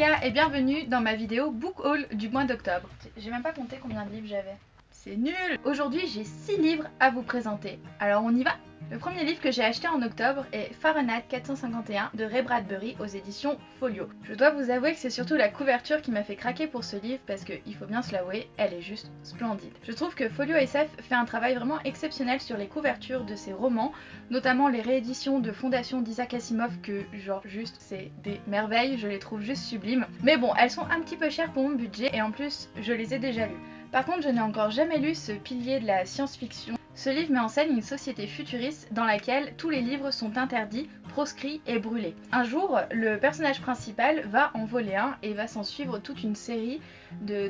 gars et bienvenue dans ma vidéo book haul du mois d'octobre. J'ai même pas compté combien de livres j'avais. C'est nul! Aujourd'hui j'ai 6 livres à vous présenter. Alors on y va! Le premier livre que j'ai acheté en octobre est Fahrenheit 451 de Ray Bradbury aux éditions Folio. Je dois vous avouer que c'est surtout la couverture qui m'a fait craquer pour ce livre parce que, il faut bien se l'avouer, elle est juste splendide. Je trouve que Folio SF fait un travail vraiment exceptionnel sur les couvertures de ses romans, notamment les rééditions de Fondation d'Isaac Asimov que genre juste c'est des merveilles, je les trouve juste sublimes. Mais bon, elles sont un petit peu chères pour mon budget et en plus je les ai déjà lues. Par contre, je n'ai encore jamais lu ce pilier de la science-fiction. Ce livre met en scène une société futuriste dans laquelle tous les livres sont interdits, proscrits et brûlés. Un jour, le personnage principal va en voler un et va s'en suivre toute une série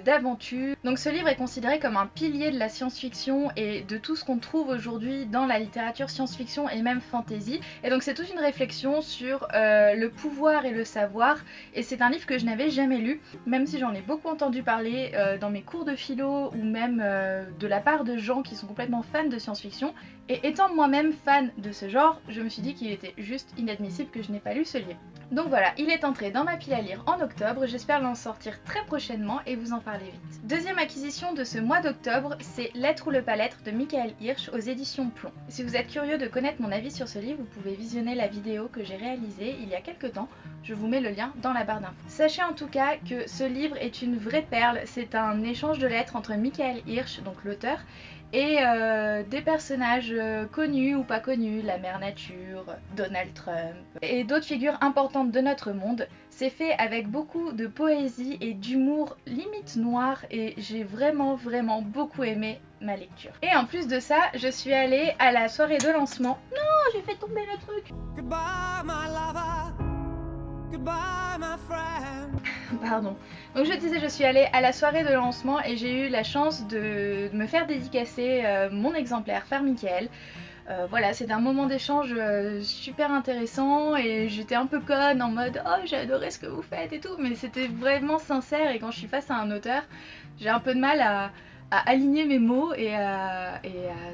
d'aventures. Donc ce livre est considéré comme un pilier de la science-fiction et de tout ce qu'on trouve aujourd'hui dans la littérature science-fiction et même fantasy. Et donc c'est toute une réflexion sur le pouvoir et le savoir. Et c'est un livre que je n'avais jamais lu, même si j'en ai beaucoup entendu parler dans mes cours de philo ou même de la part de gens qui sont complètement fans de science-fiction. Et étant moi-même fan de ce genre, je me suis dit qu'il était juste inadmissible que je n'ai pas lu ce livre. Donc voilà, il est entré dans ma pile à lire en octobre, j'espère l'en sortir très prochainement et vous en parler vite. Deuxième acquisition de ce mois d'octobre, c'est L'être ou le pas l'être de Michael Hirsch aux éditions Plomb. Si vous êtes curieux de connaître mon avis sur ce livre, vous pouvez visionner la vidéo que j'ai réalisée il y a quelques temps, je vous mets le lien dans la barre d'infos. Sachez en tout cas que ce livre est une vraie perle, c'est un échange de lettres entre Michael Hirsch, donc l'auteur, et des personnages connus ou pas connus, la mère nature, Donald Trump et d'autres figures importantes de notre monde. C'est fait avec beaucoup de poésie et d'humour limite noir et j'ai vraiment beaucoup aimé ma lecture. Et en plus de ça, je suis allée à la soirée de lancement. Non, j'ai fait tomber le truc. Goodbye my lover. Goodbye my friend. Pardon. Donc je disais, je suis allée à la soirée de lancement et j'ai eu la chance de me faire dédicacer mon exemplaire par Michael. Voilà, c'est un moment d'échange super intéressant et j'étais un peu conne en mode oh j'ai adoré ce que vous faites et tout, mais c'était vraiment sincère et quand je suis face à un auteur, j'ai un peu de mal à aligner mes mots et à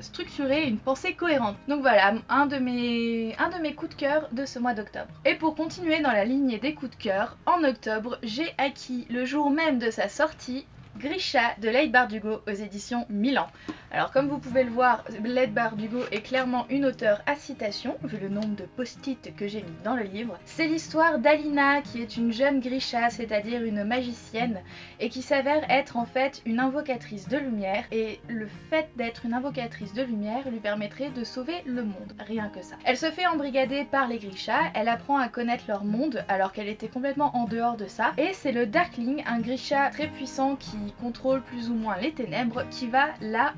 structurer une pensée cohérente. Donc voilà, un de mes coups de cœur de ce mois d'octobre. Et pour continuer dans la lignée des coups de cœur, en octobre, j'ai acquis le jour même de sa sortie Grisha de Leigh Bardugo aux éditions Milan. Alors comme vous pouvez le voir, Leigh Bardugo est clairement une auteure à citation, vu le nombre de post-it que j'ai mis dans le livre. C'est l'histoire d'Alina qui est une jeune Grisha, c'est-à-dire une magicienne, et qui s'avère être en fait une invocatrice de lumière, et le fait d'être une invocatrice de lumière lui permettrait de sauver le monde, rien que ça. Elle se fait embrigader par les Grisha, elle apprend à connaître leur monde alors qu'elle était complètement en dehors de ça, et c'est le Darkling, un Grisha très puissant qui contrôle plus ou moins les ténèbres, qui va la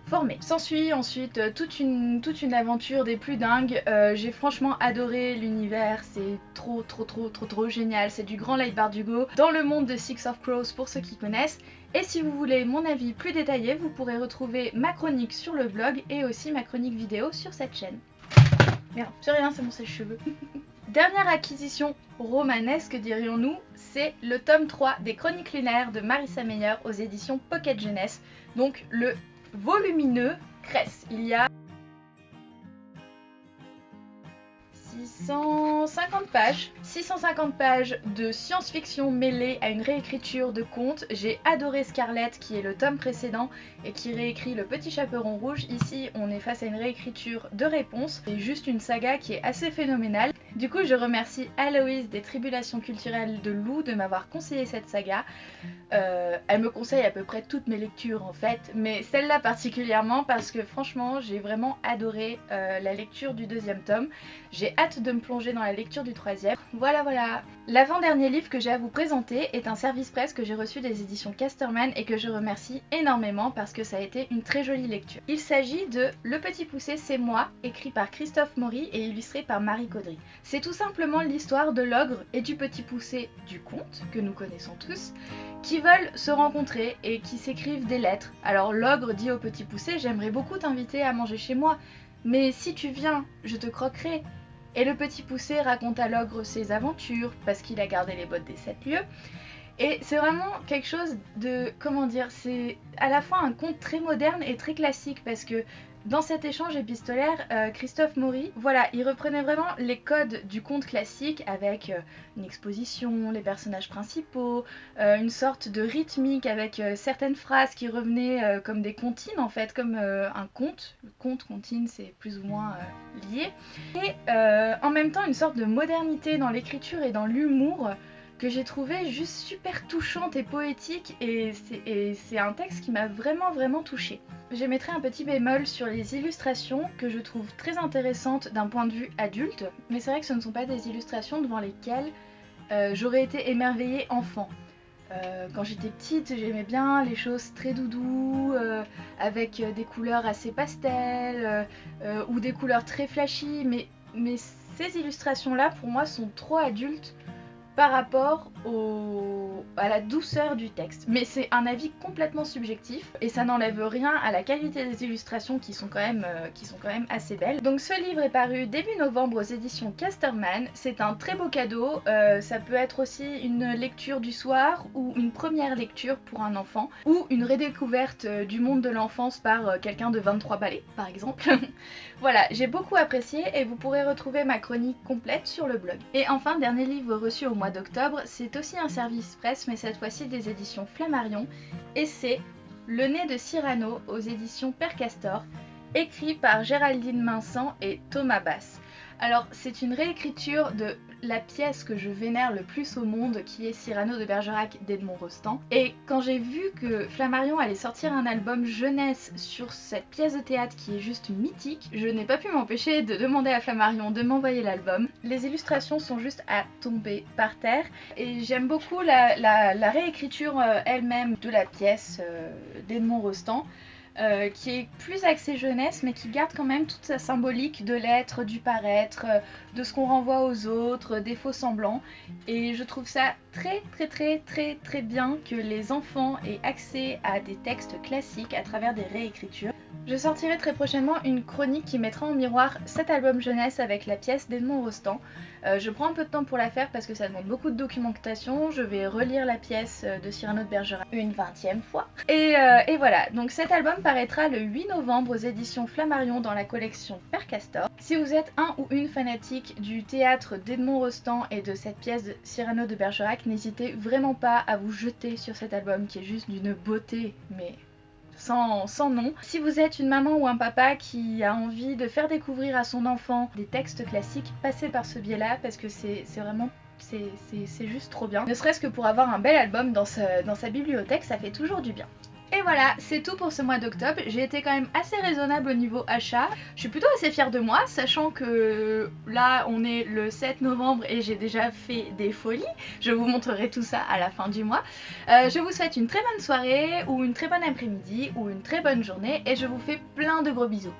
former. S'ensuit ensuite toute une aventure des plus dingues. J'ai franchement adoré l'univers, c'est trop génial, c'est du grand Leigh Bardugo dans le monde de Six of Crows pour ceux qui connaissent. Et si vous voulez mon avis plus détaillé, vous pourrez retrouver ma chronique sur le blog et aussi ma chronique vidéo sur cette chaîne. Merde, c'est rien, c'est mon sèche-cheveux. Dernière acquisition romanesque dirions-nous, c'est le tome 3 des Chroniques lunaires de Marissa Meyer aux éditions Pocket Jeunesse, donc le volumineux Cress. Il y a 650 pages de science-fiction mêlée à une réécriture de contes. J'ai adoré Scarlett qui est le tome précédent et qui réécrit Le Petit Chaperon Rouge. Ici on est face à une réécriture de Réponse. C'est juste une saga qui est assez phénoménale. Du coup je remercie Aloïse des Tribulations culturelles de Lou de m'avoir conseillé cette saga. Elle me conseille à peu près toutes mes lectures en fait, mais celle-là particulièrement parce que franchement j'ai vraiment adoré la lecture du deuxième tome. J'ai hâte de me plonger dans la lecture du troisième. Voilà. L'avant-dernier livre que j'ai à vous présenter est un service presse que j'ai reçu des éditions Casterman et que je remercie énormément parce que ça a été une très jolie lecture. Il s'agit de Le Petit Poucet c'est moi, écrit par Christophe Maury et illustré par Marie Caudry. C'est tout simplement l'histoire de l'ogre et du petit poucet du conte, que nous connaissons tous, qui veulent se rencontrer et qui s'écrivent des lettres. Alors l'ogre dit au petit poucet « J'aimerais beaucoup t'inviter à manger chez moi, mais si tu viens, je te croquerai ». Et le petit poucet raconte à l'ogre ses aventures, parce qu'il a gardé les bottes des 7 lieues. Et c'est vraiment quelque chose de, comment dire, c'est à la fois un conte très moderne et très classique, parce que Dans cet échange épistolaire, Christophe Maury, voilà, il reprenait vraiment les codes du conte classique avec une exposition, les personnages principaux, une sorte de rythmique avec certaines phrases qui revenaient comme des comptines en fait, comme un conte. Le conte, comptine, c'est plus ou moins lié. Et en même temps une sorte de modernité dans l'écriture et dans l'humour que j'ai trouvé juste super touchante et poétique, et c'est un texte qui m'a vraiment touchée. J'émettrai un petit bémol sur les illustrations que je trouve très intéressantes d'un point de vue adulte, mais c'est vrai que ce ne sont pas des illustrations devant lesquelles j'aurais été émerveillée enfant. Quand j'étais petite, j'aimais bien les choses très doudou, avec des couleurs assez pastel, ou des couleurs très flashy, mais ces illustrations-là, pour moi, sont trop adultes par rapport à la douceur du texte. Mais c'est un avis complètement subjectif et ça n'enlève rien à la qualité des illustrations qui sont quand même assez belles. Donc ce livre est paru début novembre aux éditions Casterman. C'est un très beau cadeau. Ça peut être aussi une lecture du soir ou une première lecture pour un enfant ou une redécouverte du monde de l'enfance par quelqu'un de 23 balais par exemple. Voilà, j'ai beaucoup apprécié et vous pourrez retrouver ma chronique complète sur le blog. Et enfin, dernier livre reçu au mois d'octobre, c'est aussi un service presse mais cette fois-ci des éditions Flammarion et c'est Le nez de Cyrano aux éditions Père Castor, écrit par Géraldine Vincent et Thomas Bass. Alors c'est une réécriture de la pièce que je vénère le plus au monde qui est Cyrano de Bergerac d'Edmond Rostand, et quand j'ai vu que Flammarion allait sortir un album jeunesse sur cette pièce de théâtre qui est juste mythique, je n'ai pas pu m'empêcher de demander à Flammarion de m'envoyer l'album. Les illustrations sont juste à tomber par terre et j'aime beaucoup la réécriture elle-même de la pièce d'Edmond Rostand. Qui est plus axée jeunesse mais qui garde quand même toute sa symbolique de l'être, du paraître, de ce qu'on renvoie aux autres, des faux semblants, et je trouve ça très bien que les enfants aient accès à des textes classiques à travers des réécritures. Je sortirai très prochainement une chronique qui mettra en miroir cet album jeunesse avec la pièce d'Edmond Rostand. Je prends un peu de temps pour la faire parce que ça demande beaucoup de documentation. Je vais relire la pièce de Cyrano de Bergerac une 20e fois. Et voilà, donc cet album paraîtra le 8 novembre aux éditions Flammarion dans la collection Père Castor. Si vous êtes un ou une fanatique du théâtre d'Edmond Rostand et de cette pièce de Cyrano de Bergerac, n'hésitez vraiment pas à vous jeter sur cet album qui est juste d'une beauté, mais sans nom. Si vous êtes une maman ou un papa qui a envie de faire découvrir à son enfant des textes classiques, passez par ce biais-là parce que c'est vraiment... c'est juste trop bien. Ne serait-ce que pour avoir un bel album dans sa bibliothèque, ça fait toujours du bien. Et voilà, c'est tout pour ce mois d'octobre. J'ai été quand même assez raisonnable au niveau achat. Je suis plutôt assez fière de moi, sachant que là on est le 7 novembre et j'ai déjà fait des folies. Je vous montrerai tout ça à la fin du mois. Je vous souhaite une très bonne soirée ou une très bonne après-midi ou une très bonne journée et je vous fais plein de gros bisous.